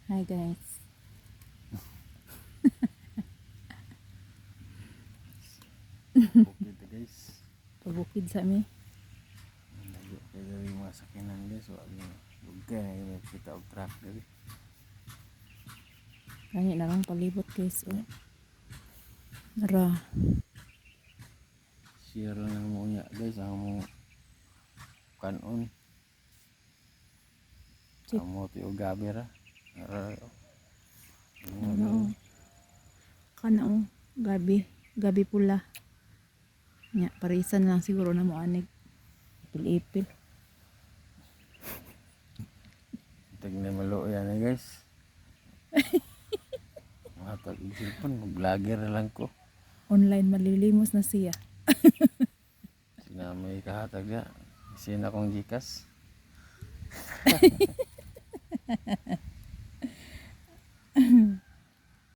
Hi guys. Bukid na guys. Pabukid sa mi. Layo kayo dari mga sakinan guys. Wag yung lugay na yung kita og truck dari. Kani na lang palibot guys. Oh. Nara. Share lang ang mo niya guys. Ang mo kanon. Check. Ang mo tiyo gabi ra. Ano? Kana oh. Gabi. Gabi pula. Nya, parisan lang siguro na mo anig. Ipil-ipil. Tignan malo yan eh guys. Matag isipon. Vlogger lang ko. Online malilimos na siya. Sinamay kahatag ya. Isin akong Gcash.